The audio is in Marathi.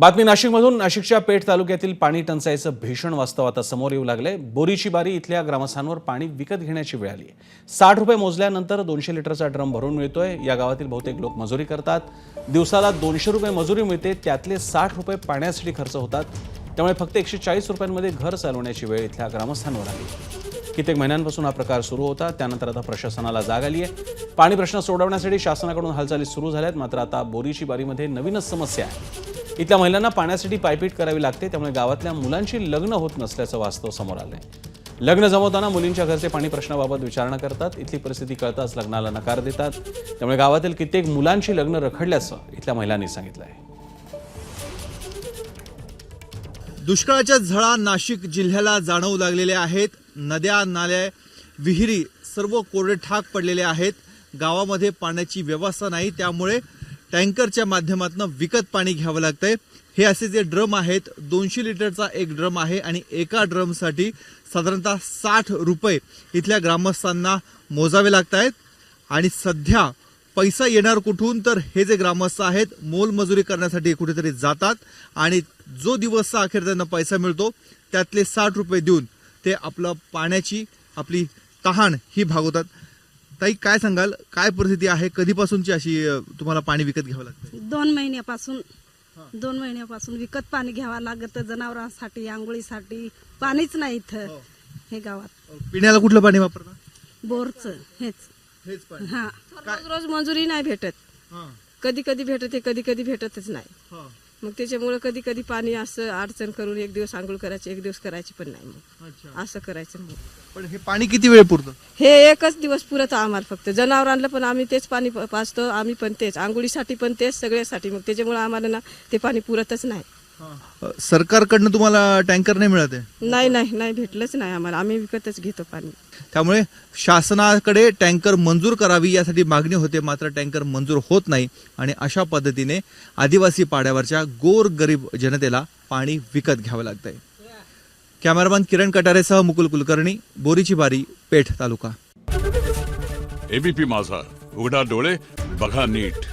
बातमी नाशिकमधून। नाशिकच्या पेठ तालुक्यातील पाणी टंचाईचं भीषण वास्तव आता समोर येऊ लागले। बोरीची बारी इथल्या ग्रामस्थांवर पाणी विकत घेण्याची वेळ आली आहे। 60 रुपये मोजल्यानंतर 200 लिटरचा ड्रम भरून मिळतोय। या गावातील बहुतेक लोक मजुरी करतात। दिवसाला 200 रुपये मजुरी मिळते, त्यातले 60 रुपये पाण्यासाठी खर्च होतात। त्यामुळे फक्त 140 रुपयांमध्ये घर चालवण्याची वेळ इथल्या ग्रामस्थांवर आली। कित्येक महिन्यांपासून हा प्रकार सुरू होता, त्यानंतर आता प्रशासनाला जाग आली आहे। पाणी प्रश्न सोडवण्यासाठी शासनाकडून हालचाली सुरू झाल्यात, मात्र आता बोरीची बारीमध्ये नवीनच समस्या आहे। इथल्या महिलांना पाण्यासाठी पायपीट करावी लागते, त्यामुळे गावातल्या मुलांची लग्न होत नसल्याचं वास्तव समोर आलंय। लग्न जमवताना मुलींच्या घरचे पाणी प्रश्नाबाबत विचारणा करतात। इथली परिस्थिती कळताच लग्नाला नकार देतात, त्यामुळे गावातील कित्येक मुलांची लग्न रखडल्याचं इथल्या महिलांनी सांगितलंय। दुष्काळाच्या झळा नाशिक जिल्ह्याला जाणवू लागलेल्या आहेत। नद्या, नाल्या, विहिरी सर्व कोरडे ठाक पडलेले आहेत। गावामध्ये पाण्याची व्यवस्था नाही, त्यामुळे टँकरच्या माध्यमातून विकत पाणी घ्यावं लागतंय। हे असे जे ड्रम आहेत, 200 लिटरचा एक ड्रम आहे आणि एका ड्रमसाठी साधारणतः 60 रुपये इथल्या ग्रामस्थांना मोजावे लागत आहेत। आणि सध्या पैसा येणार कुठून, तर हे जे ग्रामस्थ आहेत मोलमजुरी करण्यासाठी कुठेतरी जातात आणि जो दिवस अखेर त्यांना पैसा मिळतो त्यातले 60 रुपये देऊन ते आपलं पाण्याची आपली तहान ही भागवतात। ताई, काय सांगाल, काय परिस्थिती आहे, कधीपासूनची अशी तुम्हाला पाणी विकत घ्यावं लागतं? 2 महिन्यापासून विकत पाणी घ्यावं लागतं। जनावरांसाठी, आंघोळीसाठी पाणीच नाही इथं हे गावात। पिण्याला कुठलं पाणी वापरता? बोरचं हेच पाणी। हा, रोज मंजुरी नाही भेटत। कधी कधी भेटते, कधी कधी भेटतच नाही। मग त्याच्यामुळे कधी कधी पाणी असं अडचण करून एक दिवस आंघोळ करायची, एक दिवस करायची पण नाही। मग असं करायचं। मग पण हे पाणी किती वेळ पुरतं? हे एकच दिवस पुरत आम्हाला फक्त। जनावरांना पण आम्ही तेच पाणी पाजतो, आम्ही पण तेच, आंघोळीसाठी पण तेच, सगळ्यासाठी। मग त्याच्यामुळे आम्हाला ना ते पाणी पुरतच नाही। सरकारकडनं तुम्हाला टँकर नाही मिळत आहे? नाही भेटलंच नाही आम्हाला, आम्ही विकतच घेतो पाणी। त्यामुळे शासनाकडे टँकर मंजूर करावी यासाठी मागणी होते, मात्र टँकर मंजूर होत नाही आणि अशा पद्धतीने आदिवासी पाड्यावरच्या गोरगरीब जनतेला पाणी विकत घ्यावं लागतंय। कॅमेरामॅन किरण कटारेसह मुकुल कुलकर्णी, बोरीची बारी, पेठ तालुका। एबीपी माझा, उघडा डोळे बघा नीट।